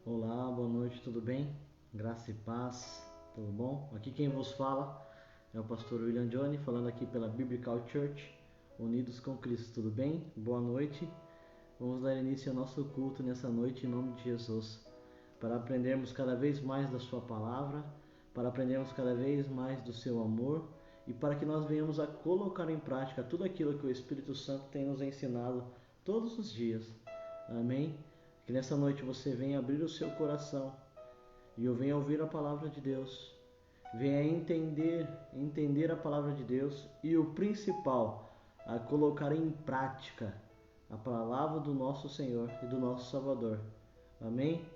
Olá, boa noite, tudo bem? Graça e paz, tudo bom? Aqui quem vos fala é o pastor William Johnny, falando aqui pela Biblical Church, Unidos com Cristo, tudo bem? Boa noite. Vamos dar início ao nosso culto nessa noite em nome de Jesus, para aprendermos cada vez mais da sua palavra, para aprendermos cada vez mais do seu amor e para que nós venhamos a colocar em prática tudo aquilo que o Espírito Santo tem nos ensinado todos os dias. Amém? Que nessa noite você venha abrir o seu coração e eu venha ouvir a palavra de Deus, venha entender a palavra de Deus e o principal, a colocar em prática a palavra do nosso Senhor e do nosso Salvador. Amém?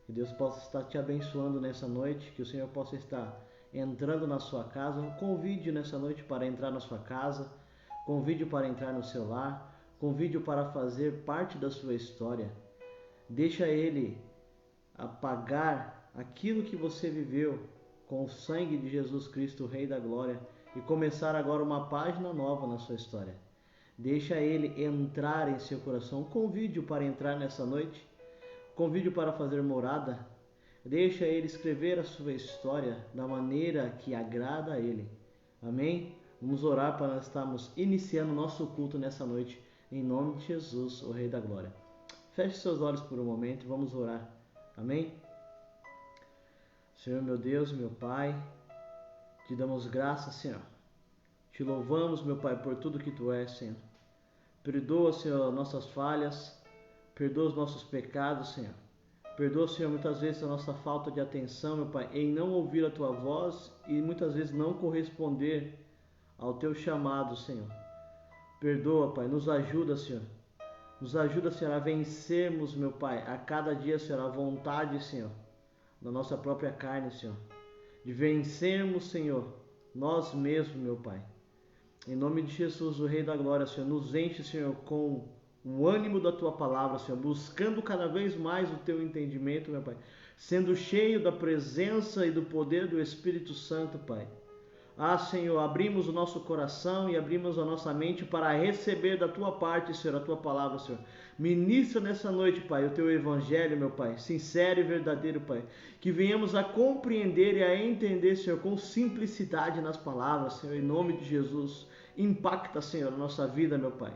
Que Deus possa estar te abençoando nessa noite, que o Senhor possa estar entrando na sua casa. Convide nessa noite para entrar na sua casa, convide para entrar no seu lar, convide para fazer parte da sua história. Deixa Ele apagar aquilo que você viveu com o sangue de Jesus Cristo, o Rei da Glória, e começar agora uma página nova na sua história. Deixa Ele entrar em seu coração. Convide-o para entrar nessa noite. Convide-o para fazer morada. Deixa Ele escrever a sua história da maneira que agrada a Ele. Amém? Vamos orar para nós estarmos iniciando nosso culto nessa noite, em nome de Jesus, o Rei da Glória. Feche seus olhos por um momento e vamos orar. Amém? Senhor, meu Deus, meu Pai, te damos graças, Senhor. Te louvamos, meu Pai, por tudo que Tu és, Senhor. Perdoa, Senhor, nossas falhas. Perdoa os nossos pecados, Senhor. Perdoa, Senhor, muitas vezes a nossa falta de atenção, meu Pai, em não ouvir a Tua voz e muitas vezes não corresponder ao Teu chamado, Senhor. Perdoa, Pai, nos ajuda, Senhor. Nos ajuda, Senhor, a vencermos, meu Pai, a cada dia, Senhor, a vontade, Senhor, da nossa própria carne, Senhor. De vencermos, Senhor, nós mesmos, meu Pai. Em nome de Jesus, o Rei da Glória, Senhor, nos enche, Senhor, com o ânimo da Tua palavra, Senhor, buscando cada vez mais o Teu entendimento, meu Pai. Sendo cheio da presença e do poder do Espírito Santo, Pai. Ah, Senhor, abrimos o nosso coração e abrimos a nossa mente para receber da Tua parte, Senhor, a Tua palavra, Senhor. Ministra nessa noite, Pai, o Teu Evangelho, meu Pai, sincero e verdadeiro, Pai. Que venhamos a compreender e a entender, Senhor, com simplicidade nas palavras, Senhor, em nome de Jesus. Impacta, Senhor, a nossa vida, meu Pai.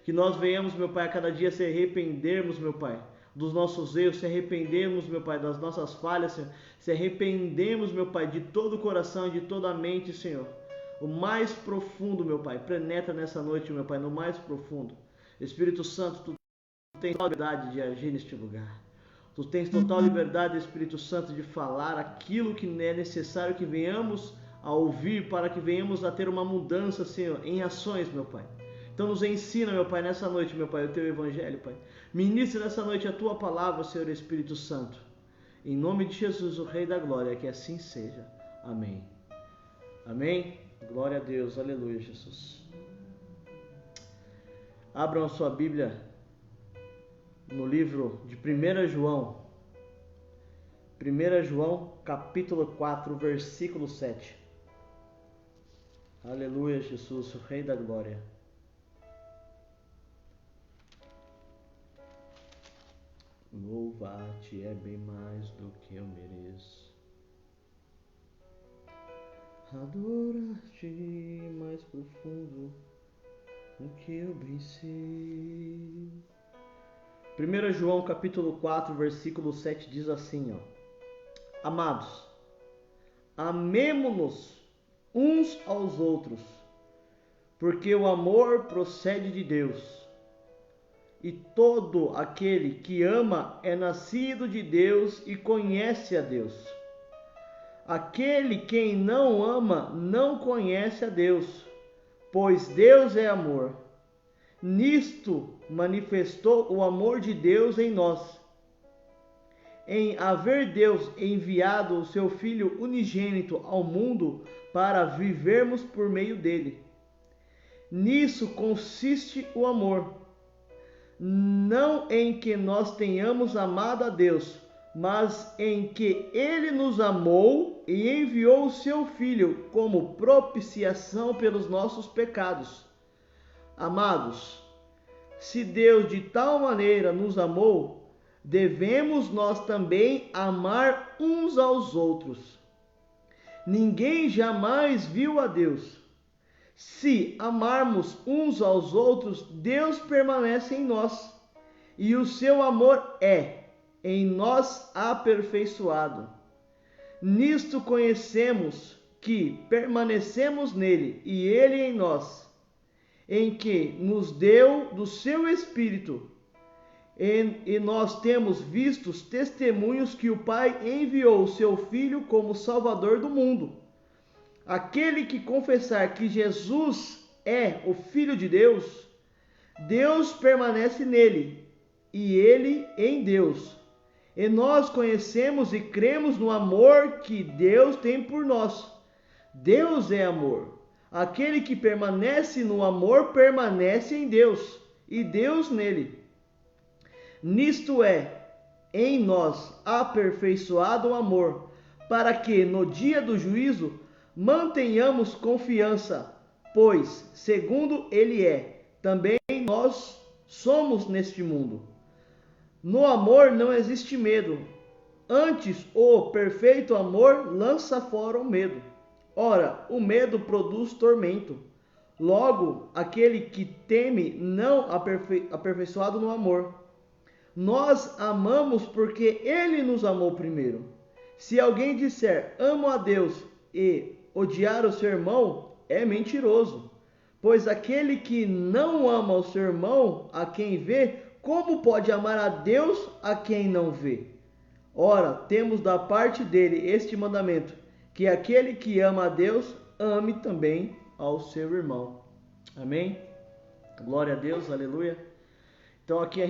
Que nós venhamos, meu Pai, a cada dia se arrependermos, meu Pai, dos nossos erros, se arrependemos, meu Pai, das nossas falhas, Senhor. Se arrependemos, meu Pai, de todo o coração e de toda a mente, Senhor. O mais profundo, meu Pai, penetra nessa noite, meu Pai, no mais profundo. Espírito Santo, Tu tens total liberdade de agir neste lugar. Tu tens total liberdade, Espírito Santo, de falar aquilo que é necessário que venhamos a ouvir, para que venhamos a ter uma mudança, Senhor, em ações, meu Pai. Então nos ensina, meu Pai, nessa noite, meu Pai, o Teu Evangelho, Pai. Ministra nessa noite a Tua palavra, Senhor Espírito Santo. Em nome de Jesus, o Rei da Glória, que assim seja. Amém. Amém. Glória a Deus. Aleluia, Jesus. Abram a sua Bíblia no livro de 1 João. 1 João, capítulo 4, versículo 7. Aleluia, Jesus, o Rei da Glória. Louvar-te é bem mais do que eu mereço. Adorar-te mais profundo do que eu bem sei. 1 João capítulo 4, versículo 7 diz assim, ó. Amados, amemo-nos uns aos outros, porque o amor procede de Deus. E todo aquele que ama é nascido de Deus e conhece a Deus. Aquele quem não ama não conhece a Deus, pois Deus é amor. Nisto manifestou o amor de Deus em nós, em haver Deus enviado o seu Filho unigênito ao mundo para vivermos por meio dele. Nisso consiste o amor. Não em que nós tenhamos amado a Deus, mas em que Ele nos amou e enviou o seu Filho como propiciação pelos nossos pecados. Amados, se Deus de tal maneira nos amou, devemos nós também amar uns aos outros. Ninguém jamais viu a Deus. Se amarmos uns aos outros, Deus permanece em nós, e o seu amor é em nós aperfeiçoado. Nisto conhecemos que permanecemos nele e ele em nós, em que nos deu do seu Espírito, e nós temos visto os testemunhos que o Pai enviou o seu Filho como Salvador do mundo. Aquele que confessar que Jesus é o Filho de Deus, Deus permanece nele e ele em Deus. E nós conhecemos e cremos no amor que Deus tem por nós. Deus é amor. Aquele que permanece no amor permanece em Deus e Deus nele. Nisto é, em nós aperfeiçoado o amor, para que no dia do juízo mantenhamos confiança, pois, segundo ele é, também nós somos neste mundo. No amor não existe medo, antes o perfeito amor lança fora o medo. Ora, o medo produz tormento. Logo, aquele que teme não aperfeiçoado no amor. Nós amamos porque ele nos amou primeiro. Se alguém disser amo a Deus e odiar o seu irmão, é mentiroso. Pois aquele que não ama o seu irmão, a quem vê, como pode amar a Deus a quem não vê? Ora, temos da parte dele este mandamento, que aquele que ama a Deus, ame também ao seu irmão. Amém? Glória a Deus, aleluia. Então aqui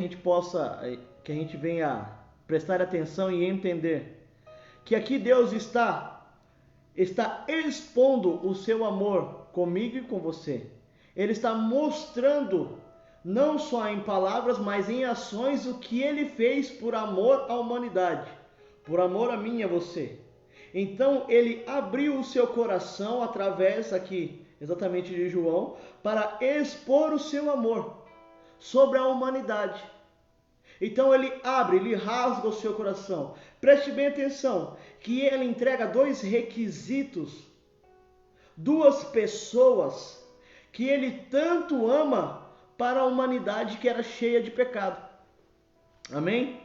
que a gente venha prestar atenção e entender que aqui Deus está expondo o seu amor comigo e com você. Ele está mostrando, não só em palavras, mas em ações, o que ele fez por amor à humanidade, por amor a mim e a você. Então ele abriu o seu coração através aqui, exatamente de João, para expor o seu amor sobre a humanidade. Então ele abre, ele rasga o seu coração. Preste bem atenção, que ele entrega dois requisitos, duas pessoas que ele tanto ama para a humanidade que era cheia de pecado. Amém?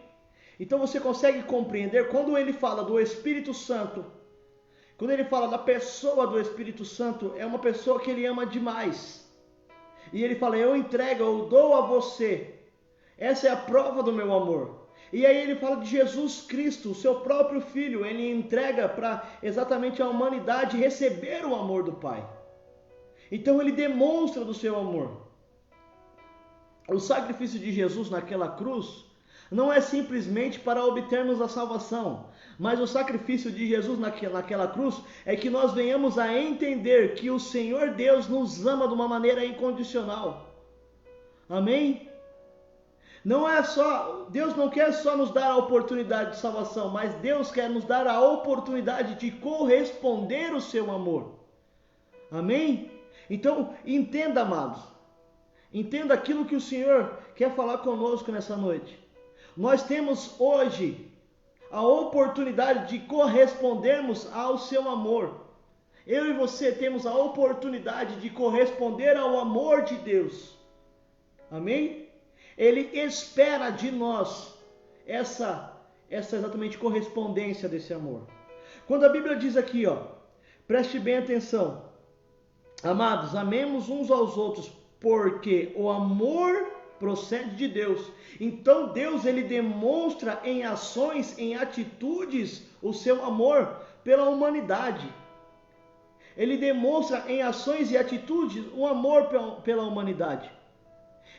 Então você consegue compreender quando ele fala do Espírito Santo, quando ele fala da pessoa do Espírito Santo, é uma pessoa que ele ama demais. E ele fala, eu entrego, eu dou a você. Essa é a prova do meu amor. E aí ele fala de Jesus Cristo, o seu próprio Filho. Ele entrega para exatamente a humanidade receber o amor do Pai. Então ele demonstra do seu amor. O sacrifício de Jesus naquela cruz não é simplesmente para obtermos a salvação, mas o sacrifício de Jesus naquela cruz é que nós venhamos a entender que o Senhor Deus nos ama de uma maneira incondicional. Amém? Não é só, Deus não quer só nos dar a oportunidade de salvação, mas Deus quer nos dar a oportunidade de corresponder o seu amor. Amém? Então, entenda, amados. Entenda aquilo que o Senhor quer falar conosco nessa noite. Nós temos hoje a oportunidade de correspondermos ao seu amor. Eu e você temos a oportunidade de corresponder ao amor de Deus. Amém? Ele espera de nós essa exatamente correspondência desse amor. Quando a Bíblia diz aqui, preste bem atenção. Amados, amemos uns aos outros, porque o amor procede de Deus. Então Deus, ele demonstra em ações, em atitudes, o seu amor pela humanidade. Ele demonstra em ações e atitudes o amor pela humanidade.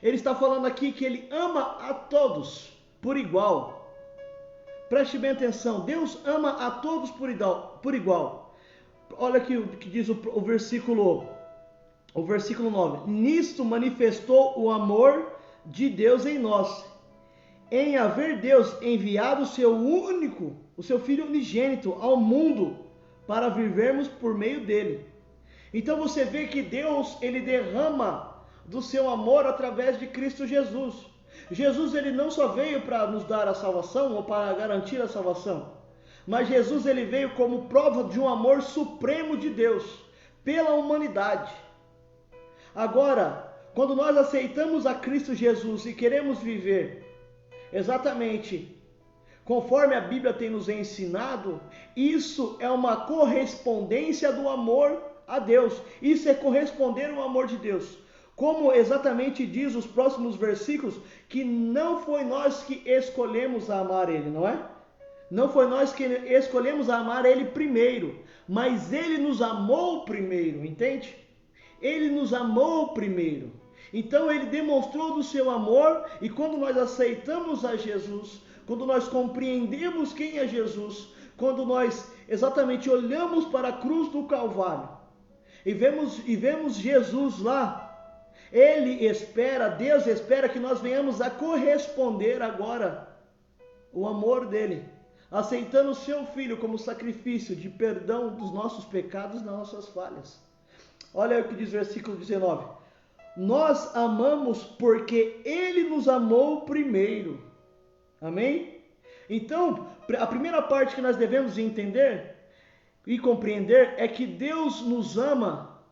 Ele está falando aqui que ele ama a todos por igual. Preste bem atenção, Deus ama a todos por igual. Olha aqui o que diz o versículo 9. Nisto manifestou o amor de Deus em nós, em haver Deus enviado o seu Filho unigênito ao mundo, para vivermos por meio dele. Então você vê que Deus, ele derrama do seu amor através de Cristo Jesus. Jesus ele não só veio para nos dar a salvação ou para garantir a salvação, mas Jesus ele veio como prova de um amor supremo de Deus pela humanidade. Agora, quando nós aceitamos a Cristo Jesus e queremos viver exatamente conforme a Bíblia tem nos ensinado, isso é uma correspondência do amor a Deus. Isso é corresponder ao amor de Deus. Como exatamente diz os próximos versículos, que não foi nós que escolhemos amar Ele, não é? Não foi nós que escolhemos amar Ele primeiro, mas Ele nos amou primeiro, entende? Ele nos amou primeiro. Então Ele demonstrou do seu amor, e quando nós aceitamos a Jesus, quando nós compreendemos quem é Jesus, quando nós exatamente olhamos para a cruz do Calvário e vemos Jesus lá, Deus espera que nós venhamos a corresponder agora o amor dele, aceitando o seu Filho como sacrifício de perdão dos nossos pecados e das nossas falhas. Olha o que diz o versículo 19. Nós amamos porque Ele nos amou primeiro. Amém? Então, a primeira parte que nós devemos entender e compreender é que Deus nos ama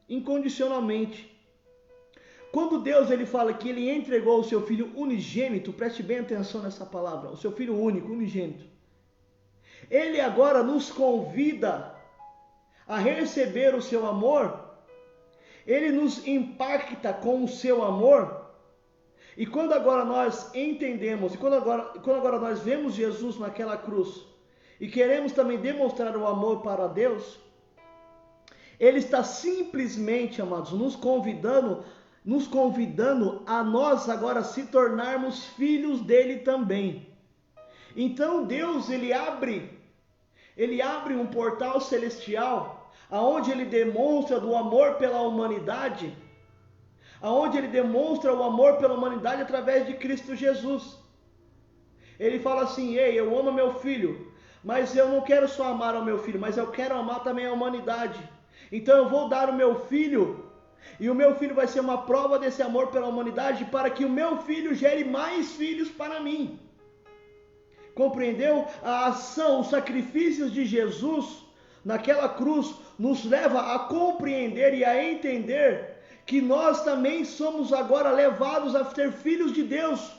incondicionalmente. Quando Deus ele fala que Ele entregou o seu Filho unigênito, preste bem atenção nessa palavra, o seu Filho único, unigênito. Ele agora nos convida a receber o seu amor, Ele nos impacta com o seu amor. E quando agora nós entendemos, e quando agora nós vemos Jesus naquela cruz, e queremos também demonstrar o amor para Deus, Ele está simplesmente, amados, nos convidando a nós agora se tornarmos filhos dele também. Então Deus, Ele abre um portal celestial, aonde Ele demonstra do amor pela humanidade, aonde Ele demonstra o amor pela humanidade através de Cristo Jesus. Ele fala assim: ei, eu amo meu filho, mas eu não quero só amar ao meu filho, mas eu quero amar também a humanidade. Então eu vou dar o meu filho, e o meu filho vai ser uma prova desse amor pela humanidade, para que o meu filho gere mais filhos para mim. Compreendeu? A ação, os sacrifícios de Jesus naquela cruz nos leva a compreender e a entender que nós também somos agora levados a ser filhos de Deus,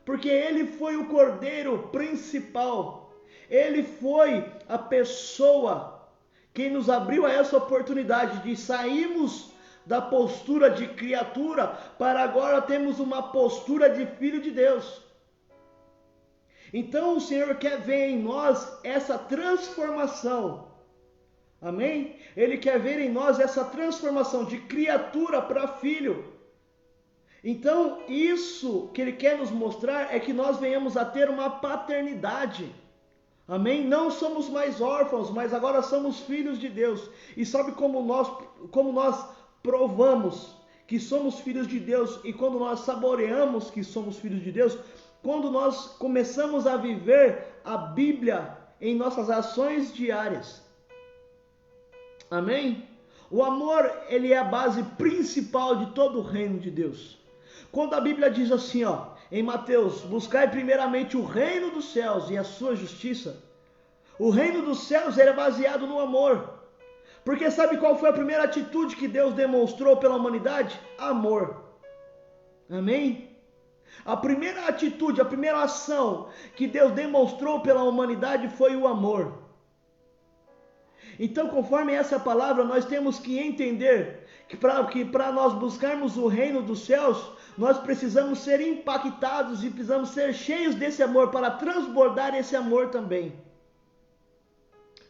porque Ele foi o Cordeiro principal, Ele foi a pessoa que nos abriu a essa oportunidade de sairmos da postura de criatura para agora termos uma postura de filho de Deus. Então o Senhor quer ver em nós essa transformação. Amém? Ele quer ver em nós essa transformação de criatura para filho. Então, isso que Ele quer nos mostrar é que nós venhamos a ter uma paternidade. Amém? Não somos mais órfãos, mas agora somos filhos de Deus. E sabe como nós provamos que somos filhos de Deus, e quando nós saboreamos que somos filhos de Deus? Quando nós começamos a viver a Bíblia em nossas ações diárias. Amém? O amor, ele é a base principal de todo o reino de Deus. Quando a Bíblia diz assim, em Mateus: buscai primeiramente o reino dos céus e a sua justiça. O reino dos céus ele é baseado no amor. Porque sabe qual foi a primeira atitude que Deus demonstrou pela humanidade? Amor. Amém? A primeira atitude, a primeira ação que Deus demonstrou pela humanidade foi o amor. Então, conforme essa palavra, nós temos que entender que para nós buscarmos o reino dos céus, nós precisamos ser impactados e precisamos ser cheios desse amor para transbordar esse amor também.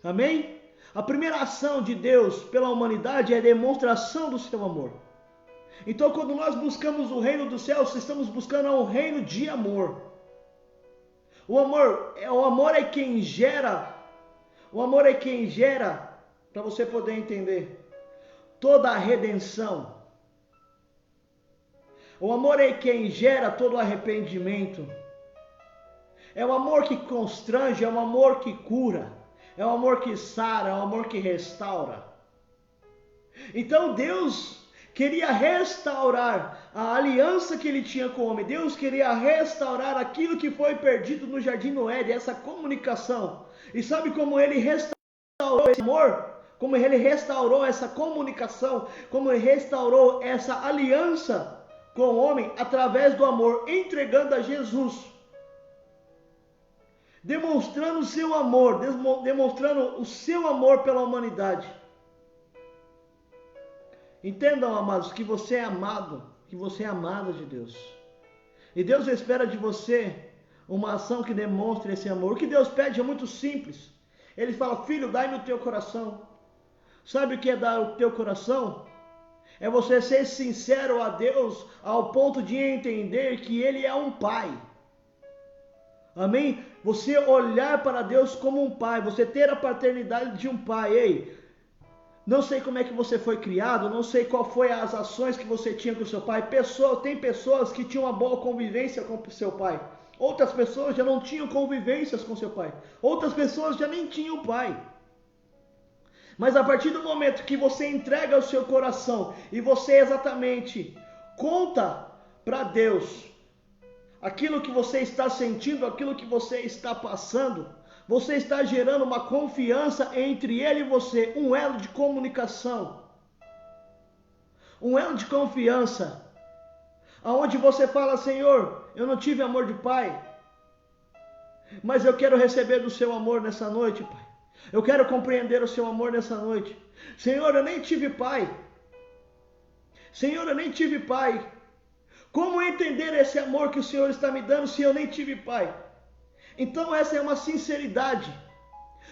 Amém? A primeira ação de Deus pela humanidade é a demonstração do seu amor. Então, quando nós buscamos o reino dos céus, estamos buscando um reino de amor. O amor é quem gera, para você poder entender, toda a redenção. O amor é quem gera todo o arrependimento. É o amor que constrange, é o amor que cura, é o amor que sara, é o amor que restaura. Então Deus queria restaurar a aliança que ele tinha com o homem. Deus queria restaurar aquilo que foi perdido no Jardim do Éden, essa comunicação. E sabe como ele restaurou esse amor? Como ele restaurou essa comunicação? Como ele restaurou essa aliança com o homem? Através do amor, entregando a Jesus. Demonstrando o seu amor, demonstrando o seu amor pela humanidade. Entendam, amados, que você é amado, que você é amada de Deus. E Deus espera de você uma ação que demonstre esse amor. O que Deus pede é muito simples. Ele fala: filho, dai-me o teu coração. Sabe o que é dar o teu coração? É você ser sincero a Deus ao ponto de entender que Ele é um pai. Amém? Você olhar para Deus como um pai, você ter a paternidade de um pai. Ei, não sei como é que você foi criado, não sei qual foi as ações que você tinha com o seu pai. Tem pessoas que tinham uma boa convivência com o seu pai. Outras pessoas já não tinham convivências com seu pai. Outras pessoas já nem tinham pai. Mas a partir do momento que você entrega o seu coração e você exatamente conta para Deus aquilo que você está sentindo, aquilo que você está passando, você está gerando uma confiança entre ele e você, um elo de comunicação, um elo de confiança, aonde você fala: Senhor, eu não tive amor de pai, mas eu quero receber do seu amor nessa noite, Pai. Eu quero compreender o seu amor nessa noite. Senhor, eu nem tive pai. Senhor, eu nem tive pai. Como entender esse amor que o Senhor está me dando se eu nem tive pai? Então essa é uma sinceridade.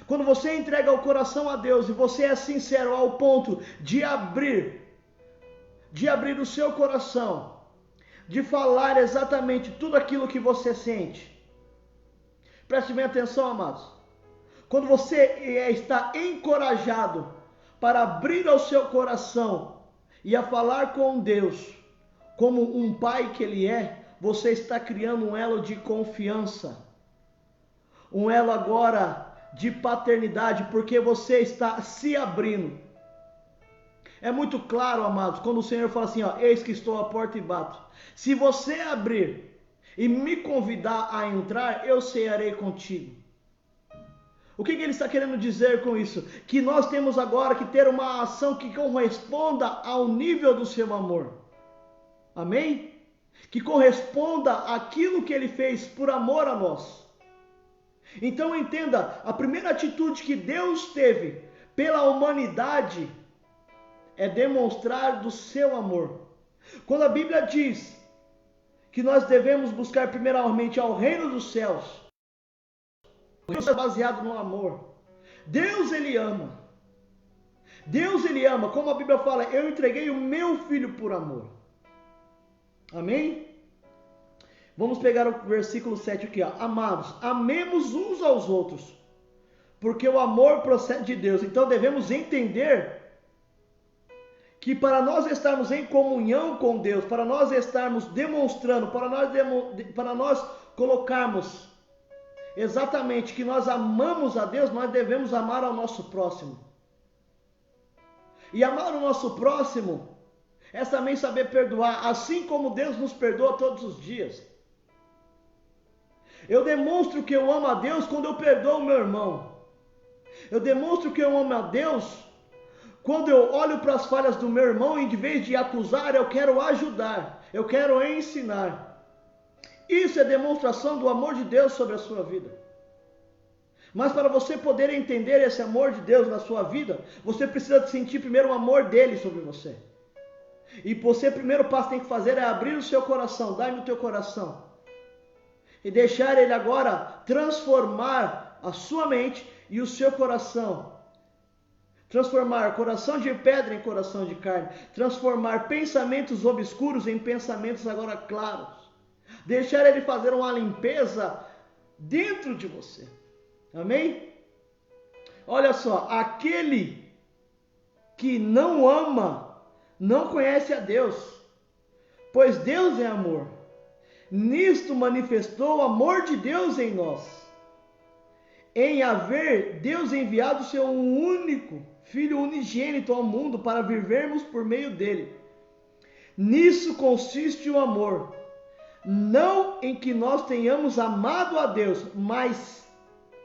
Quando você entrega o coração a Deus e você é sincero ao ponto de abrir o seu coração, de falar exatamente tudo aquilo que você sente. Preste bem atenção, amados. Quando você está encorajado para abrir o seu coração e a falar com Deus como um pai que Ele é, você está criando um elo de confiança. Um elo agora de paternidade, porque você está se abrindo. É muito claro, amados, quando o Senhor fala assim: ó, eis que estou à porta e bato. Se você abrir e me convidar a entrar, eu cearei contigo. O que ele está querendo dizer com isso? Que nós temos agora que ter uma ação que corresponda ao nível do seu amor. Amém? Que corresponda àquilo que ele fez por amor a nós. Então entenda, a primeira atitude que Deus teve pela humanidade é demonstrar do seu amor. Quando a Bíblia diz que nós devemos buscar primeiramente ao reino dos céus, Deus é baseado no amor. Deus, Ele ama. Deus, Ele ama. Como a Bíblia fala: eu entreguei o meu filho por amor. Amém? Vamos pegar o versículo 7 aqui, ó. Amados, amemos uns aos outros, porque o amor procede de Deus. Então devemos entender que para nós estarmos em comunhão com Deus, para nós estarmos demonstrando, para nós colocarmos exatamente que nós amamos a Deus, nós devemos amar ao nosso próximo. E amar o nosso próximo é também saber perdoar, assim como Deus nos perdoa todos os dias. Eu demonstro que eu amo a Deus quando eu perdoo o meu irmão. Eu demonstro que eu amo a Deus quando eu olho para as falhas do meu irmão e, em vez de acusar, eu quero ajudar, eu quero ensinar. Isso é demonstração do amor de Deus sobre a sua vida. Mas para você poder entender esse amor de Deus na sua vida, você precisa sentir primeiro o amor dele sobre você. E você, o primeiro passo que tem que fazer é abrir o seu coração, dar-me o teu coração. E deixar ele agora transformar a sua mente e o seu coração. Transformar coração de pedra em coração de carne. Transformar pensamentos obscuros em pensamentos agora claros. Deixar ele fazer uma limpeza dentro de você. Amém? Olha só, aquele que não ama, não conhece a Deus, pois Deus é amor. Nisto manifestou o amor de Deus em nós, em haver Deus enviado o seu único Filho unigênito ao mundo para vivermos por meio dele. Nisso consiste o amor, não em que nós tenhamos amado a Deus, mas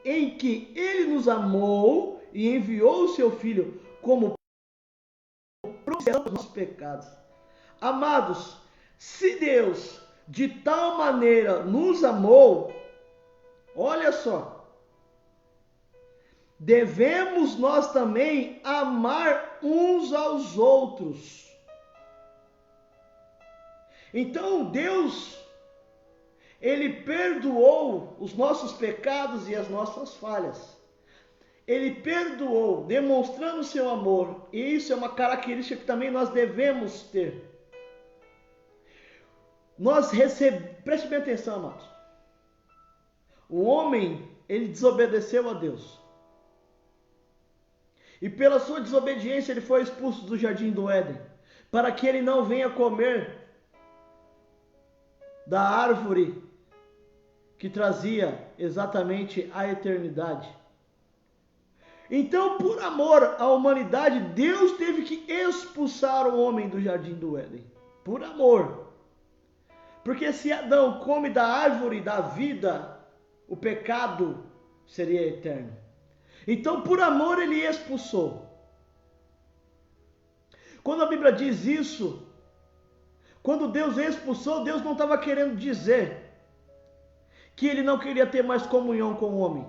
em que Ele nos amou e enviou o seu Filho como propiciação dos nossos pecados. Amados, se Deus de tal maneira nos amou, olha só, devemos nós também amar uns aos outros. Então Deus, Ele perdoou os nossos pecados e as nossas falhas. Ele perdoou, demonstrando o seu amor. E isso é uma característica que também nós devemos ter. Preste bem atenção, amados. O homem, ele desobedeceu a Deus. E pela sua desobediência, ele foi expulso do jardim do Éden, para que ele não venha comer da árvore que trazia exatamente a eternidade. Então, por amor à humanidade, Deus teve que expulsar o homem do jardim do Éden. Por amor. Porque se Adão come da árvore da vida, o pecado seria eterno. Então, por amor, ele expulsou. Quando a Bíblia diz isso, quando Deus expulsou, Deus não estava querendo dizer que ele não queria ter mais comunhão com o homem.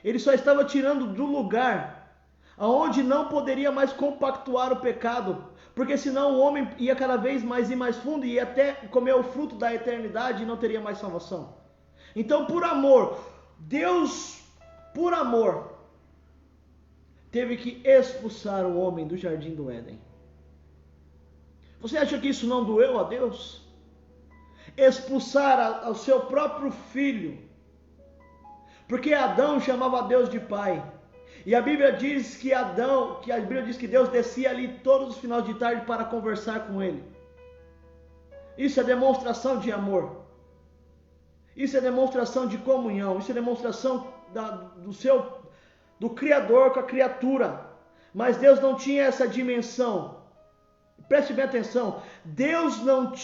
Ele só estava tirando do lugar aonde não poderia mais compactuar o pecado, porque senão o homem ia cada vez mais ir mais fundo e ia até comer o fruto da eternidade e não teria mais salvação. Então, por amor, Deus, por amor, teve que expulsar o homem do jardim do Éden. Você acha que isso não doeu a Deus? Expulsar ao seu próprio filho. Porque Adão chamava Deus de pai. E a Bíblia diz que Deus descia ali todos os finais de tarde para conversar com ele. Isso é demonstração de amor. Isso é demonstração de comunhão. Isso é demonstração do Criador com a criatura. Mas Deus não tinha essa dimensão. Preste bem atenção. Deus não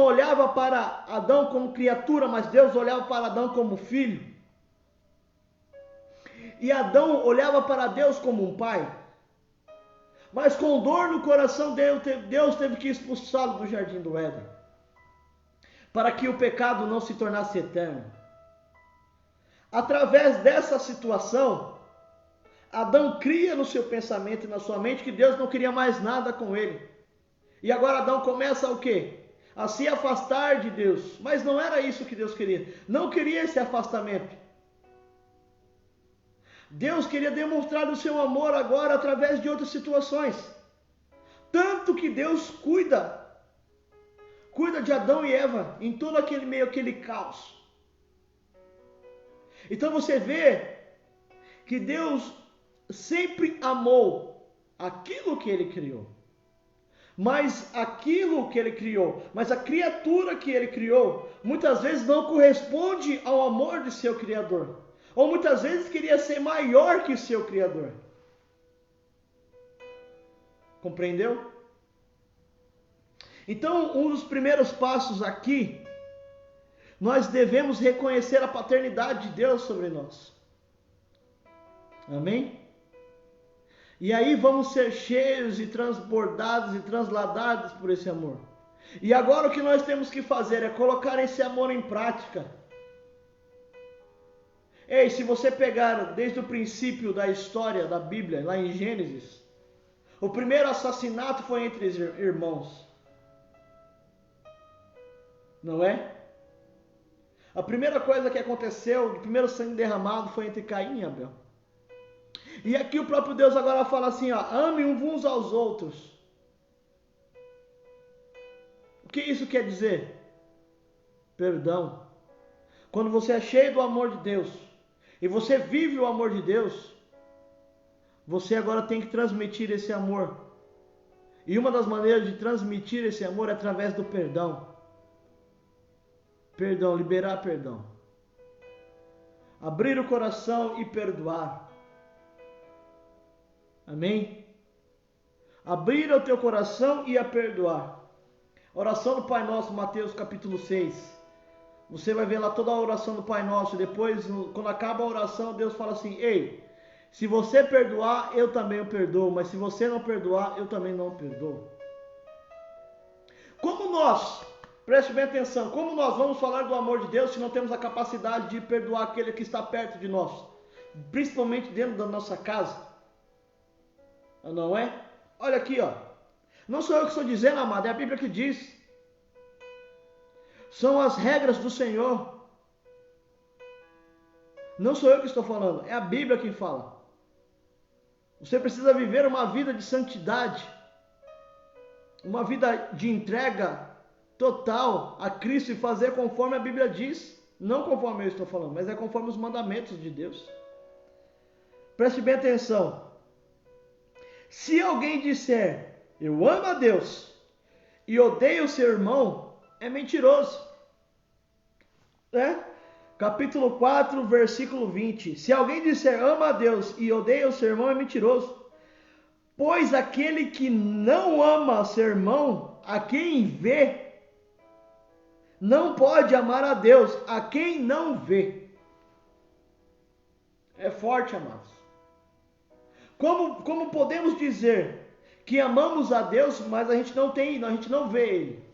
olhava para Adão como criatura, mas Deus olhava para Adão como filho. E Adão olhava para Deus como um pai. Mas com dor no coração, Deus teve que expulsá-lo do jardim do Éden, para que o pecado não se tornasse eterno. Através dessa situação, Adão cria no seu pensamento e na sua mente que Deus não queria mais nada com ele. E agora Adão começa o quê? A se afastar de Deus. Mas não era isso que Deus queria. Não queria esse afastamento. Deus queria demonstrar o seu amor agora através de outras situações. Tanto que Deus cuida de Adão e Eva em todo aquele caos. Então você vê que Deus sempre amou aquilo que ele criou. Mas a criatura que ele criou, muitas vezes não corresponde ao amor de seu Criador. Ou muitas vezes queria ser maior que o seu Criador. Compreendeu? Então, um dos primeiros passos aqui, nós devemos reconhecer a paternidade de Deus sobre nós. Amém? E aí vamos ser cheios e transbordados e transladados por esse amor. E agora o que nós temos que fazer é colocar esse amor em prática. Ei, se você pegar desde o princípio da história da Bíblia, lá em Gênesis, o primeiro assassinato foi entre irmãos. Não é? A primeira coisa que aconteceu, o primeiro sangue derramado foi entre Caim e Abel. E aqui o próprio Deus agora fala assim, ó, ame uns aos outros. O que isso quer dizer? Perdão. Quando você é cheio do amor de Deus, e você vive o amor de Deus, você agora tem que transmitir esse amor. E uma das maneiras de transmitir esse amor é através do perdão. Perdão, liberar perdão. Abrir o coração e perdoar. Amém? abrir o teu coração e a perdoar. Oração do Pai Nosso, Mateus capítulo 6. Você vai ver lá toda a oração do Pai Nosso. Depois, quando acaba a oração, Deus fala assim: ei, se você perdoar, eu também o perdoo. Mas se você não perdoar, eu também não o perdoo. Como nós, preste bem atenção, como nós vamos falar do amor de Deus se não temos a capacidade de perdoar aquele que está perto de nós? Principalmente dentro da nossa casa. Não é? Olha aqui, ó. Não sou eu que estou dizendo, amado, é a Bíblia que diz. São as regras do Senhor. Não sou eu que estou falando, é a Bíblia quem fala. Você precisa viver uma vida de santidade, uma vida de entrega total a Cristo e fazer conforme a Bíblia diz. Não conforme eu estou falando, mas é conforme os mandamentos de Deus. Preste bem atenção. Se alguém disser, eu amo a Deus e odeio o seu irmão, é mentiroso. Capítulo 4, versículo 20. Se alguém disser, ama a Deus e odeia o seu irmão, é mentiroso. Pois aquele que não ama seu irmão, a quem vê, não pode amar a Deus, a quem não vê. É forte, amados. Como podemos dizer que amamos a Deus, mas a gente não vê Ele?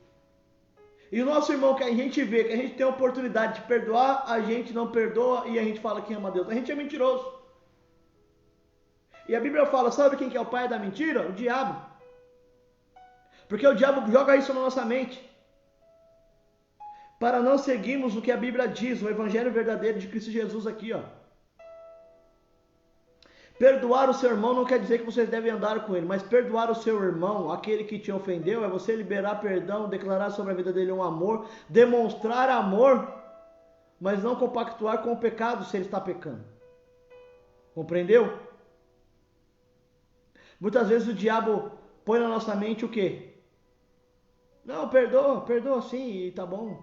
E o nosso irmão que a gente vê, que a gente tem a oportunidade de perdoar, a gente não perdoa e a gente fala que ama a Deus. A gente é mentiroso. E a Bíblia fala, sabe quem que é o pai da mentira? O diabo. Porque o diabo joga isso na nossa mente. Para não seguirmos o que a Bíblia diz, o Evangelho verdadeiro de Cristo Jesus aqui, ó. Perdoar o seu irmão não quer dizer que vocês devem andar com ele, mas perdoar o seu irmão, aquele que te ofendeu, é você liberar perdão, declarar sobre a vida dele um amor, demonstrar amor, mas não compactuar com o pecado se ele está pecando. Compreendeu? Muitas vezes o diabo põe na nossa mente o quê? Não, perdoa sim, e tá bom.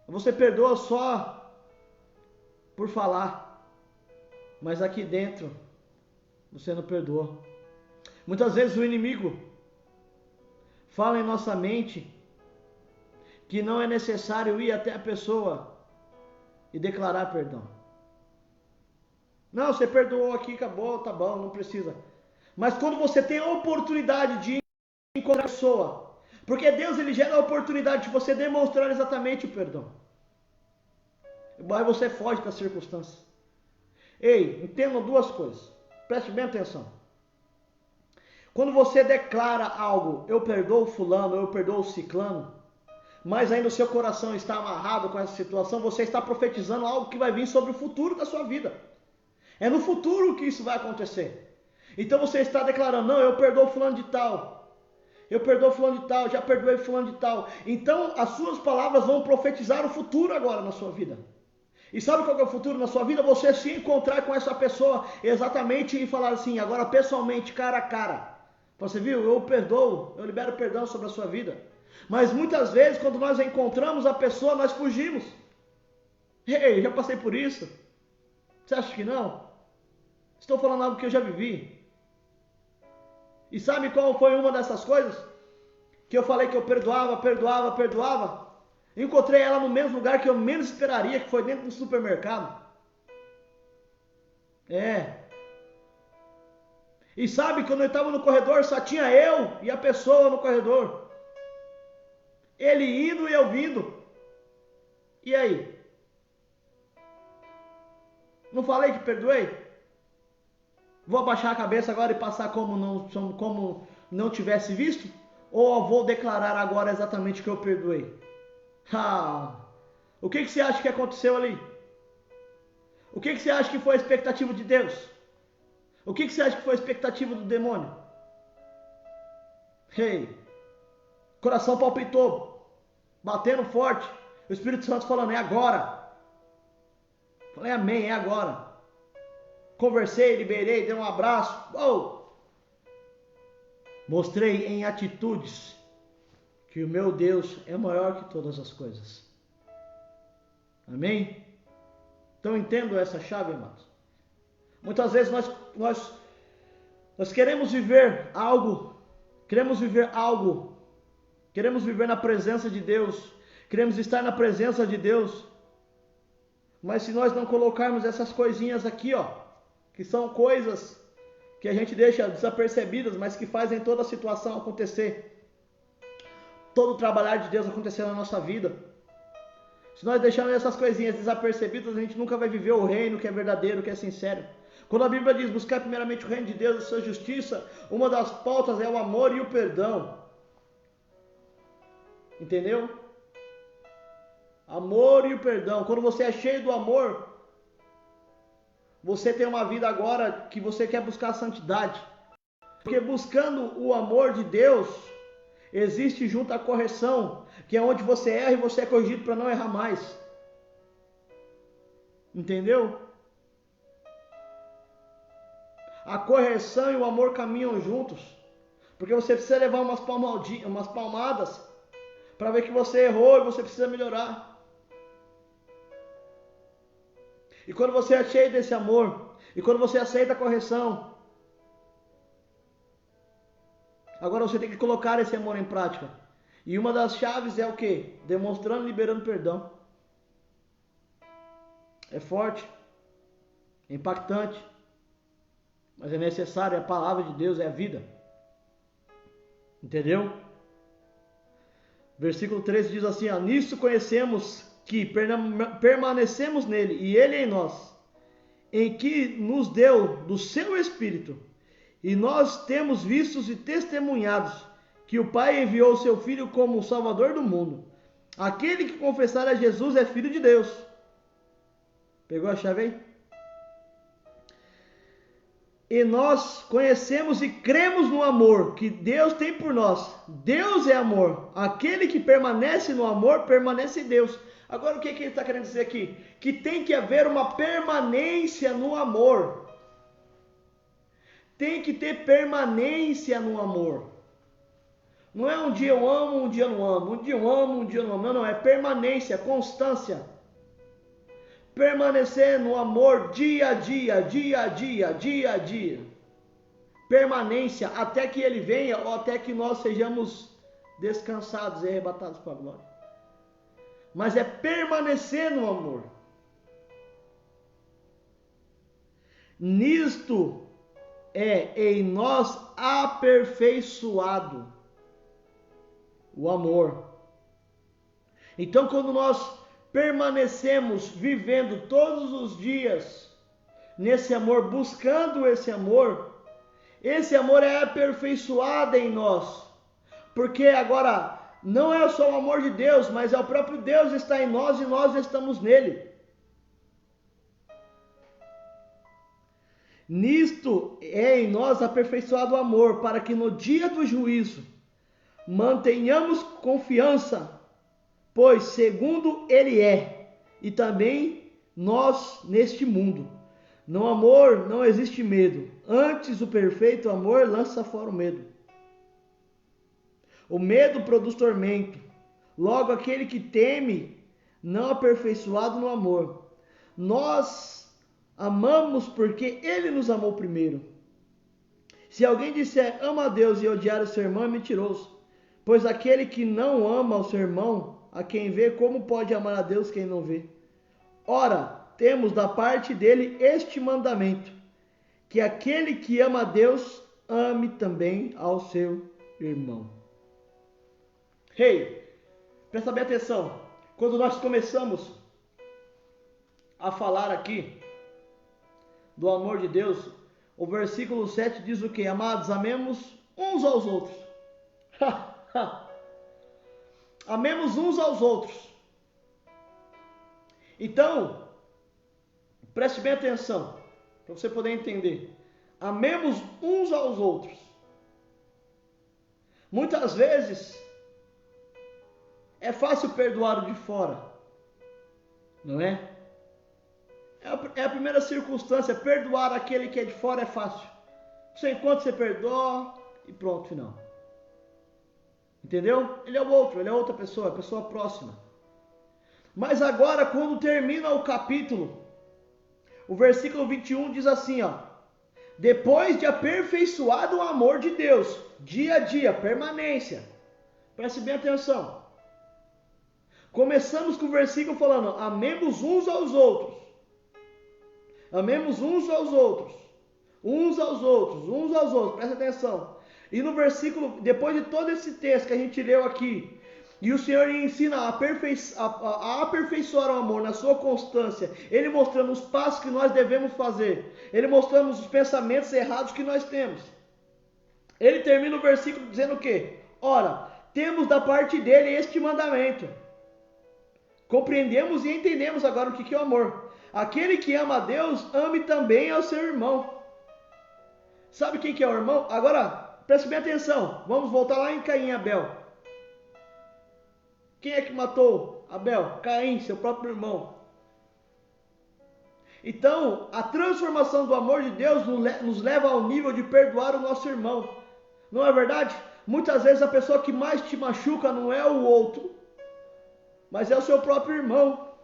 Você perdoa só por falar. Mas aqui dentro, você não perdoa. Muitas vezes o inimigo fala em nossa mente que não é necessário ir até a pessoa e declarar perdão. Não, você perdoou aqui, acabou, tá bom, não precisa. Mas quando você tem a oportunidade de encontrar a pessoa, porque Deus ele gera a oportunidade de você demonstrar exatamente o perdão. Aí você foge das circunstâncias. Ei, entendam duas coisas. Preste bem atenção. Quando você declara algo, eu perdoo fulano, eu perdoo ciclano, mas ainda o seu coração está amarrado com essa situação, você está profetizando algo que vai vir sobre o futuro da sua vida. É no futuro que isso vai acontecer. Então você está declarando, não, eu perdoo fulano de tal. Eu perdoo fulano de tal, já perdoei fulano de tal. Então as suas palavras vão profetizar o futuro agora na sua vida. E sabe qual é o futuro na sua vida? Você se encontrar com essa pessoa exatamente e falar assim, agora pessoalmente, cara a cara. Você viu? Eu perdoo, eu libero perdão sobre a sua vida. Mas muitas vezes, quando nós encontramos a pessoa, nós fugimos. Ei, já passei por isso. Você acha que não? Estou falando algo que eu já vivi. E sabe qual foi uma dessas coisas? Que eu falei que eu perdoava. Encontrei ela no mesmo lugar que eu menos esperaria, que foi dentro do supermercado. E sabe, quando eu estava no corredor, só tinha eu e a pessoa no corredor. Ele indo e eu vindo. E aí? Não falei que perdoei? Vou abaixar a cabeça agora e passar como não tivesse visto? Ou eu vou declarar agora exatamente que eu perdoei? O que você acha que aconteceu ali? O que você acha que foi a expectativa de Deus? O que você acha que foi a expectativa do demônio? Coração palpitou, batendo forte, o Espírito Santo falando, é agora. Falei, amém, é agora. Conversei, liberei, dei um abraço. Mostrei em atitudes que o meu Deus é maior que todas as coisas. Amém? Então entendo essa chave, irmãos. Muitas vezes Nós queremos viver algo, queremos viver na presença de Deus, queremos estar na presença de Deus, mas se nós não colocarmos essas coisinhas aqui, ó, que são coisas que a gente deixa desapercebidas, mas que fazem toda a situação acontecer, todo o trabalhar de Deus acontecer na nossa vida. Se nós deixarmos essas coisinhas desapercebidas, a gente nunca vai viver o reino que é verdadeiro, que é sincero. Quando a Bíblia diz buscar primeiramente o reino de Deus e sua justiça, uma das pautas é o amor e o perdão. Entendeu? Amor e o perdão. Quando você é cheio do amor, você tem uma vida agora que você quer buscar a santidade. Porque buscando o amor de Deus, existe junto a correção, que é onde você erra e você é corrigido para não errar mais. Entendeu? A correção e o amor caminham juntos. Porque você precisa levar umas palmadas para ver que você errou e você precisa melhorar. E quando você é cheio desse amor, e quando você aceita a correção, agora você tem que colocar esse amor em prática. E uma das chaves é o quê? Demonstrando e liberando perdão. É forte, é impactante, mas é necessário, é a palavra de Deus, é a vida. Entendeu? Versículo 13 diz assim, ó, nisso conhecemos que permanecemos nele e ele em nós, em que nos deu do seu Espírito, e nós temos vistos e testemunhados que o Pai enviou o seu Filho como o Salvador do mundo. Aquele que confessar a Jesus é Filho de Deus. Pegou a chave aí? E nós conhecemos e cremos no amor que Deus tem por nós. Deus é amor. Aquele que permanece no amor, permanece em Deus. Agora o que ele está querendo dizer aqui? Que tem que haver uma permanência no amor. Tem que ter permanência no amor. Não é um dia eu amo, um dia eu não amo. Um dia eu amo, um dia eu não amo. Não, é permanência, constância. Permanecer no amor dia a dia, dia a dia, dia a dia. Permanência até que ele venha ou até que nós sejamos descansados e arrebatados para a glória. Mas é permanecer no amor. Nisto é em nós aperfeiçoado o amor. Então, quando nós permanecemos vivendo todos os dias nesse amor, buscando esse amor é aperfeiçoado em nós. Porque agora não é só o amor de Deus, mas é o próprio Deus está em nós e nós estamos nele. Nisto é em nós aperfeiçoado o amor, para que no dia do juízo mantenhamos confiança, pois segundo ele é, e também nós neste mundo. No amor não existe medo, antes o perfeito amor lança fora o medo. O medo produz tormento, logo aquele que teme não é aperfeiçoado no amor. Nós amamos porque ele nos amou primeiro. Se alguém disser ama a Deus e odiar o seu irmão é mentiroso, pois aquele que não ama o seu irmão, a quem vê, como pode amar a Deus quem não vê? Ora, temos da parte dele este mandamento, que aquele que ama a Deus, ame também ao seu irmão. Presta bem atenção. Quando nós começamos a falar aqui do amor de Deus, o versículo 7 diz o que? Amados, amemos uns aos outros. Amemos uns aos outros. Então, preste bem atenção, para você poder entender. Amemos uns aos outros. Muitas vezes é fácil perdoar o de fora, não é? É a primeira circunstância, perdoar aquele que é de fora é fácil. Você encontra, você perdoa e pronto, final. Entendeu? Ele é o outro, ele é outra pessoa, a pessoa próxima. Mas agora, quando termina o capítulo, o versículo 21 diz assim, ó: Depois de aperfeiçoado o amor de Deus, dia a dia, permanência. Preste bem atenção. Começamos com o versículo falando: amemos uns aos outros. Amemos uns aos outros. Uns aos outros, uns aos outros. Presta atenção. E no versículo, depois de todo esse texto que a gente leu aqui, e o Senhor ensina a aperfeiçoar o amor na sua constância, Ele mostrando os passos que nós devemos fazer, Ele mostrando os pensamentos errados que nós temos. Ele termina o versículo dizendo o quê? Ora, temos da parte dele este mandamento. Compreendemos e entendemos agora o que é o amor. Aquele que ama a Deus, ame também ao seu irmão. Sabe quem que é o irmão? Agora, preste bem atenção. Vamos voltar lá em Caim e Abel. Quem é que matou Abel? Caim, seu próprio irmão. Então, a transformação do amor de Deus nos leva ao nível de perdoar o nosso irmão. Não é verdade? Muitas vezes a pessoa que mais te machuca não é o outro, mas é o seu próprio irmão.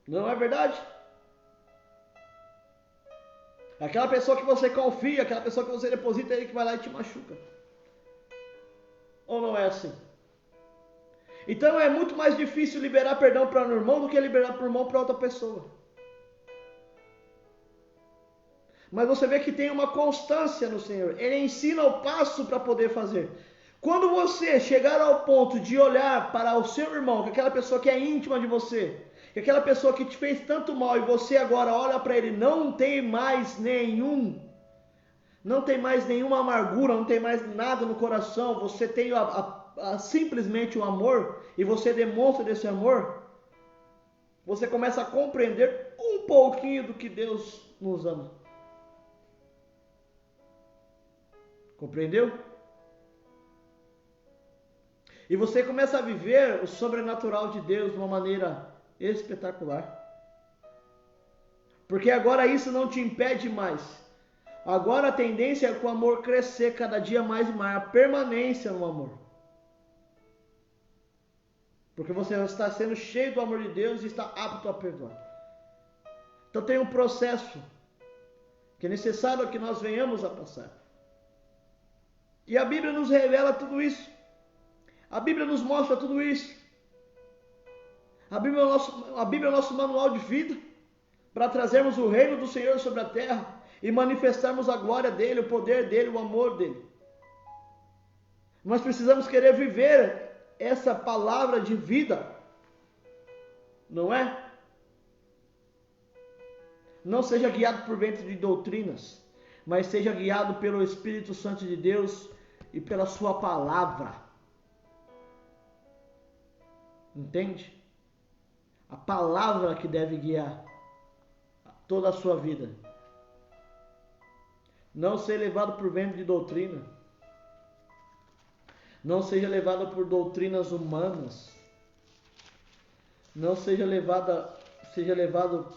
Não é verdade? Aquela pessoa que você confia, aquela pessoa que você deposita, é ele que vai lá e te machuca. Ou não é assim? Então é muito mais difícil liberar perdão para um irmão do que liberar para o irmão para outra pessoa. Mas você vê que tem uma constância no Senhor. Ele ensina o passo para poder fazer. Quando você chegar ao ponto de olhar para o seu irmão, que é aquela pessoa que é íntima de você, que é aquela pessoa que te fez tanto mal, e você agora olha para ele, não tem mais nenhuma amargura, não tem mais nada no coração, você tem simplesmente o amor, e você demonstra desse amor, você começa a compreender um pouquinho do que Deus nos ama. Compreendeu? E você começa a viver o sobrenatural de Deus de uma maneira espetacular. Porque agora isso não te impede mais. Agora a tendência é o amor crescer cada dia mais e mais, a permanência no amor. Porque você está sendo cheio do amor de Deus e está apto a perdoar. Então tem um processo que é necessário que nós venhamos a passar. E a Bíblia nos revela tudo isso. A Bíblia nos mostra tudo isso. A Bíblia é o nosso manual de vida para trazermos o reino do Senhor sobre a terra e manifestarmos a glória dele, o poder dele, o amor dele. Nós precisamos querer viver essa palavra de vida, não é? Não seja guiado por vento de doutrinas, mas seja guiado pelo Espírito Santo de Deus e pela sua palavra. Entende? A palavra que deve guiar toda a sua vida. Não ser levado por vento de doutrina. Não seja levado por doutrinas humanas. Não seja levado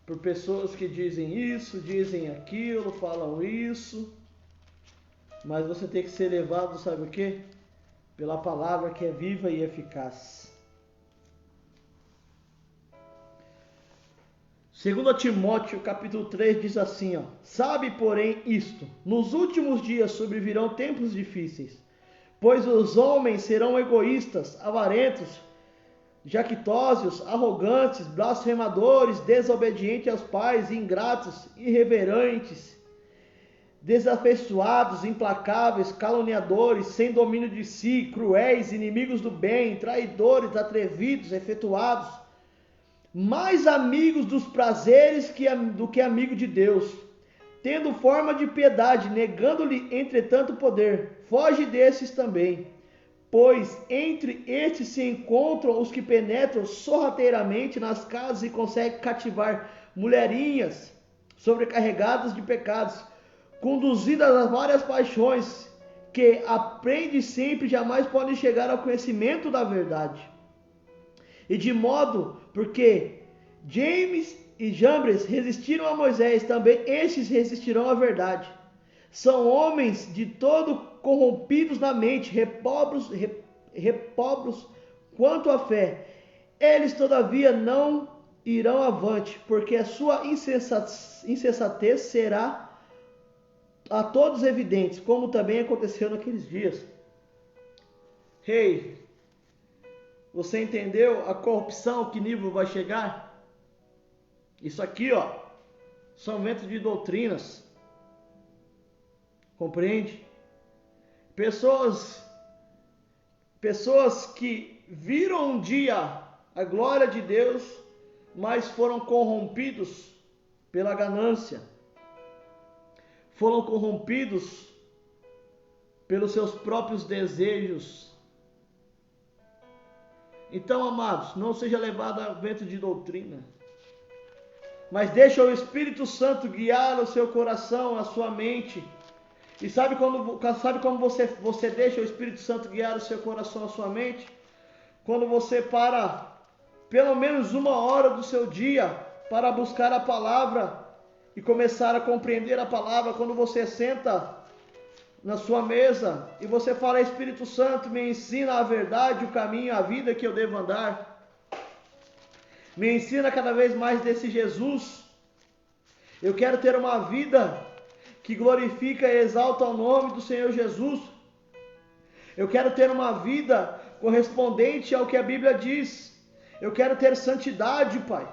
por pessoas que dizem isso, dizem aquilo, falam isso. Mas você tem que ser levado, sabe o quê? Pela palavra que é viva e eficaz. 2 Timóteo capítulo 3 diz assim, sabe porém isto, nos últimos dias sobrevirão tempos difíceis, pois os homens serão egoístas, avarentos, jactósios, arrogantes, blasfemadores, desobedientes aos pais, ingratos, irreverentes, desafeiçoados, implacáveis, caluniadores, sem domínio de si, cruéis, inimigos do bem, traidores, atrevidos, efetuados, mais amigos dos prazeres do que amigo de Deus, tendo forma de piedade, negando-lhe entretanto o poder. Foge desses também, pois entre estes se encontram os que penetram sorrateiramente nas casas e conseguem cativar mulherinhas sobrecarregadas de pecados, conduzidas a várias paixões, que aprende sempre jamais podem chegar ao conhecimento da verdade. E de modo, porque James e Jambres resistiram a Moisés, também estes resistirão à verdade. São homens de todo corrompidos na mente, repobros quanto à fé. Eles, todavia, não irão avante, porque a sua insensatez será a todos evidentes, como também aconteceu naqueles dias. Hey, você entendeu a corrupção, que nível vai chegar? Isso aqui, ó, são ventos de doutrinas. Compreende? Pessoas que viram um dia a glória de Deus, mas foram corrompidos pela ganância. Foram corrompidos pelos seus próprios desejos. Então, amados, não seja levado a vento de doutrina, mas deixa o Espírito Santo guiar o seu coração, a sua mente. E sabe como você deixa o Espírito Santo guiar o seu coração, a sua mente? Quando você para pelo menos 1 hora do seu dia para buscar a palavra e começar a compreender a palavra. Quando você senta na sua mesa e você fala: Espírito Santo, me ensina a verdade, o caminho, a vida que eu devo andar. Me ensina cada vez mais desse Jesus. Eu quero ter uma vida que glorifica e exalta o nome do Senhor Jesus. Eu quero ter uma vida correspondente ao que a Bíblia diz. Eu quero ter santidade, Pai.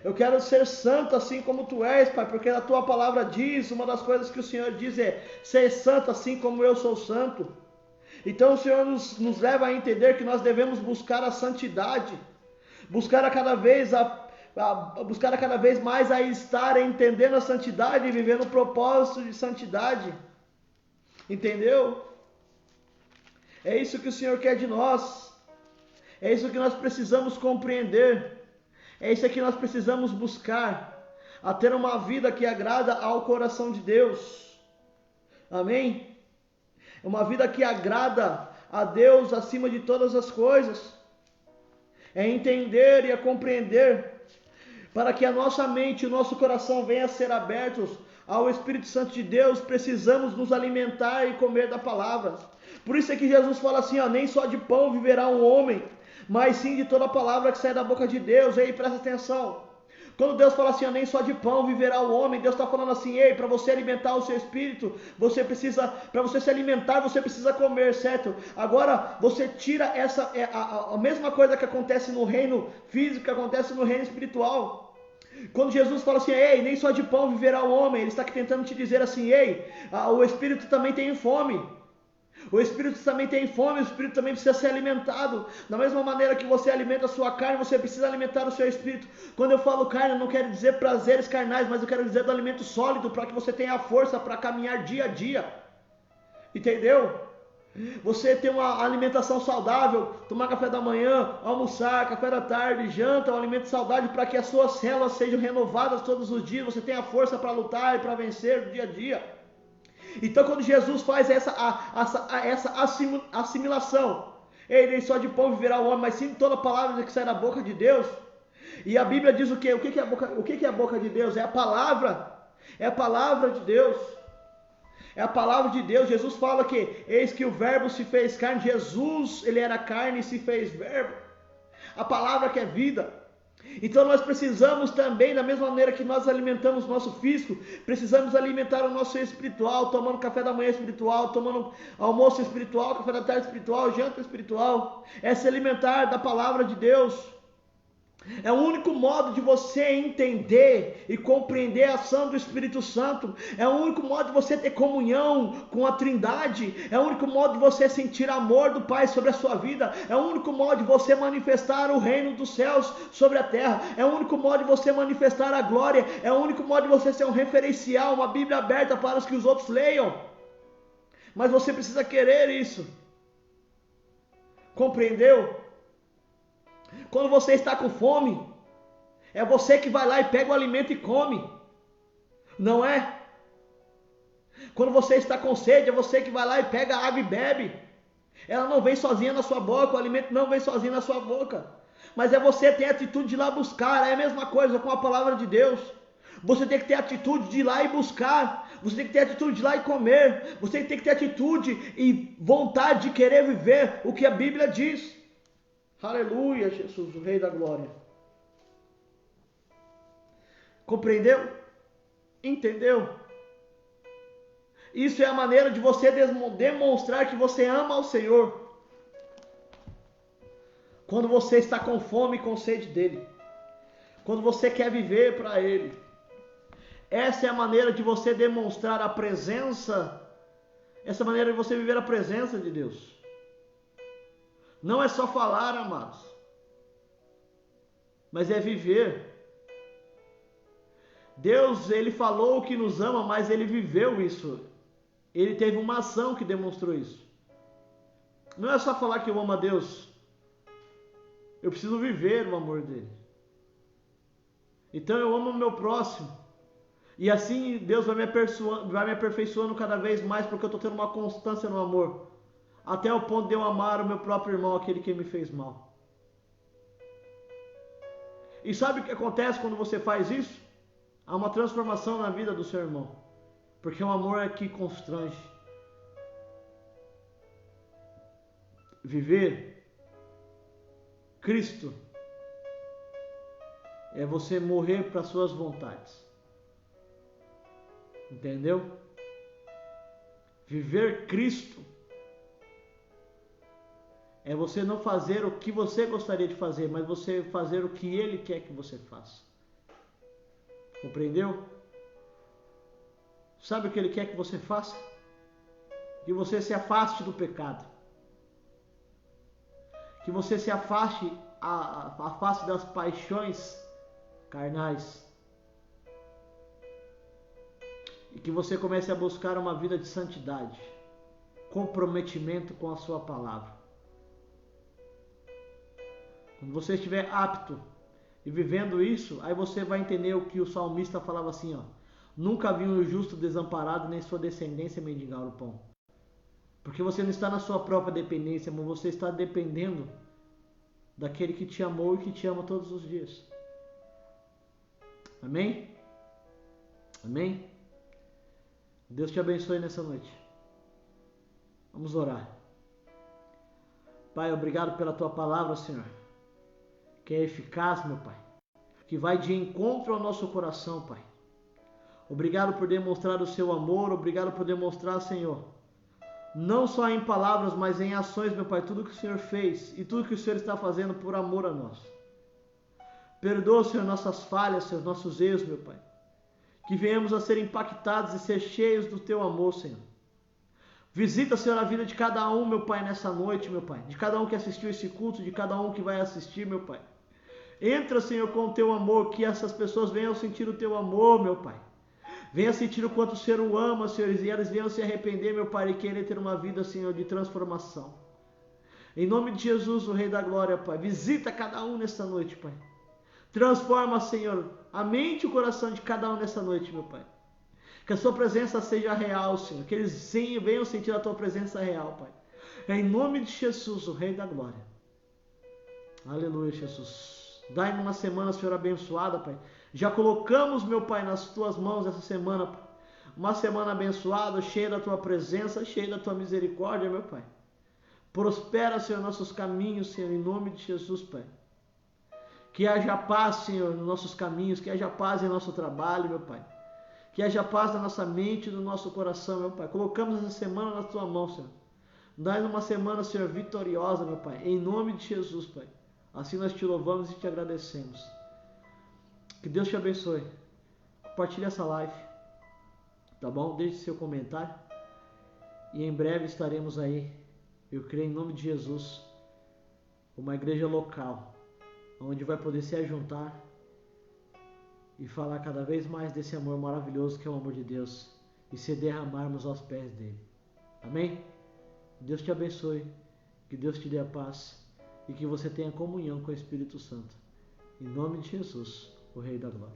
Eu quero ser santo assim como Tu és, Pai, porque a Tua palavra diz, uma das coisas que o Senhor diz é: ser santo assim como eu sou santo. Então o Senhor nos leva a entender que nós devemos buscar a santidade, buscar a cada vez mais a estar entendendo a santidade e vivendo o propósito de santidade. Entendeu? É isso que o Senhor quer de nós. É isso que nós precisamos compreender. É isso que nós precisamos buscar, a ter uma vida que agrada ao coração de Deus. Amém? Uma vida que agrada a Deus acima de todas as coisas. É entender e a compreender, para que a nossa mente e o nosso coração venham a ser abertos ao Espírito Santo de Deus. Precisamos nos alimentar e comer da palavra. Por isso é que Jesus fala assim, ó: nem só de pão viverá um homem, mas sim de toda a palavra que sai da boca de Deus. Ei, presta atenção. Quando Deus fala assim, ó, nem só de pão viverá o homem, Deus está falando assim: ei, para você alimentar o seu espírito, para você se alimentar, você precisa comer, certo? Agora, você tira a mesma coisa que acontece no reino físico, que acontece no reino espiritual. Quando Jesus fala assim: ei, nem só de pão viverá o homem, Ele está tentando te dizer assim: ei, o espírito também tem fome. O espírito também tem fome, o espírito também precisa ser alimentado. Da mesma maneira que você alimenta a sua carne, você precisa alimentar o seu espírito. Quando eu falo carne, eu não quero dizer prazeres carnais, mas eu quero dizer do alimento sólido, para que você tenha força para caminhar dia a dia. Entendeu? Você tem uma alimentação saudável, tomar café da manhã, almoçar, café da tarde, janta, um alimento saudável, para que as suas células sejam renovadas todos os dias, você tenha força para lutar e para vencer no dia a dia. Então, quando Jesus faz essa assimilação, ei, nem só de pão viverá o homem, mas sim toda palavra que sai da boca de Deus. E a Bíblia diz o quê? O que é a boca de Deus? É a palavra de Deus. É a palavra de Deus. Jesus fala que eis que o verbo se fez carne. Jesus, ele era carne e se fez verbo. A palavra que é vida. Então nós precisamos também, da mesma maneira que nós alimentamos o nosso físico, precisamos alimentar o nosso espiritual, tomando café da manhã espiritual, tomando almoço espiritual, café da tarde espiritual, janta espiritual. É se alimentar da palavra de Deus. É o único modo de você entender e compreender a ação do Espírito Santo. É o único modo de você ter comunhão com a Trindade. É o único modo de você sentir amor do Pai sobre a sua vida. É o único modo de você manifestar o reino dos céus sobre a terra. É o único modo de você manifestar a glória. É o único modo de você ser um referencial, uma Bíblia aberta para os que os outros leiam. Mas você precisa querer isso. Compreendeu? Quando você está com fome, é você que vai lá e pega o alimento e come, não é? Quando você está com sede, é você que vai lá e pega a água e bebe. Ela não vem sozinha na sua boca, o alimento não vem sozinho na sua boca. Mas é você que tem a atitude de ir lá buscar. É a mesma coisa com a palavra de Deus. Você tem que ter a atitude de ir lá e buscar. Você tem que ter a atitude de ir lá e comer. Você tem que ter atitude e vontade de querer viver o que a Bíblia diz. Aleluia, Jesus, o Rei da Glória. Compreendeu? Entendeu? Isso é a maneira de você demonstrar que você ama o Senhor. Quando você está com fome e com sede dele. Quando você quer viver para ele. Essa é a maneira de você demonstrar a presença. Essa é a maneira de você viver a presença de Deus. Não é só falar, amados. Mas é viver. Deus, ele falou que nos ama, mas ele viveu isso. Ele teve uma ação que demonstrou isso. Não é só falar que eu amo a Deus. Eu preciso viver o amor dele. Então eu amo o meu próximo. E assim Deus vai me aperfeiçoando cada vez mais, porque eu estou tendo uma constância no amor. Até o ponto de eu amar o meu próprio irmão, aquele que me fez mal. E sabe o que acontece quando você faz isso? Há uma transformação na vida do seu irmão. Porque o amor é que constrange. Viver Cristo é você morrer para suas vontades. Entendeu? Viver Cristo é você não fazer o que você gostaria de fazer, mas você fazer o que Ele quer que você faça. Compreendeu? Sabe o que Ele quer que você faça? Que você se afaste do pecado. Que você se afaste das paixões carnais. E que você comece a buscar uma vida de santidade. Comprometimento com a sua palavra. Quando você estiver apto e vivendo isso, aí você vai entender o que o salmista falava assim, ó. Nunca vi um justo desamparado, nem sua descendência mendigar o pão. Porque você não está na sua própria dependência, mas você está dependendo daquele que te amou e que te ama todos os dias. Amém? Amém? Deus te abençoe nessa noite. Vamos orar. Pai, obrigado pela tua palavra, Senhor. Que é eficaz, meu Pai. Que vai de encontro ao nosso coração, Pai. Obrigado por demonstrar o seu amor. Obrigado por demonstrar, Senhor, não só em palavras, mas em ações, meu Pai, tudo que o Senhor fez e tudo que o Senhor está fazendo por amor a nós. Perdoa, Senhor, nossas falhas, Senhor, nossos erros, meu Pai. Que venhamos a ser impactados e ser cheios do Teu amor, Senhor. Visita, Senhor, a vida de cada um, meu Pai, nessa noite, meu Pai. De cada um que assistiu esse culto, de cada um que vai assistir, meu Pai. Entra, Senhor, com o Teu amor, que essas pessoas venham sentir o Teu amor, meu Pai. Venha sentir o quanto o Senhor o ama, Senhor, e elas venham se arrepender, meu Pai, e querer ter uma vida, Senhor, de transformação. Em nome de Jesus, o Rei da Glória, Pai, visita cada um nesta noite, Pai. Transforma, Senhor, a mente e o coração de cada um nessa noite, meu Pai. Que a sua presença seja real, Senhor. Que eles venham sentir a tua presença real, Pai. Em nome de Jesus, o Rei da Glória. Aleluia, Jesus. Dai-me uma semana, Senhor, abençoada, Pai. Já colocamos, meu Pai, nas tuas mãos essa semana, Pai. Uma semana abençoada, cheia da tua presença, cheia da tua misericórdia, meu Pai. Prospera, Senhor, nossos caminhos, Senhor, em nome de Jesus, Pai. Que haja paz, Senhor, nos nossos caminhos, que haja paz em nosso trabalho, meu Pai. Que haja paz na nossa mente e no nosso coração, meu Pai. Colocamos essa semana na tua mão, Senhor. Dá-nos uma semana, Senhor, vitoriosa, meu Pai. Em nome de Jesus, Pai. Assim nós te louvamos e te agradecemos. Que Deus te abençoe. Compartilhe essa live. Tá bom? Deixe seu comentário. E em breve estaremos aí. Eu creio em nome de Jesus. Uma igreja local. Onde vai poder se ajuntar. E falar cada vez mais desse amor maravilhoso que é o amor de Deus. E se derramarmos aos pés dele. Amém? Deus te abençoe. Que Deus te dê a paz. E que você tenha comunhão com o Espírito Santo. Em nome de Jesus, o Rei da Glória.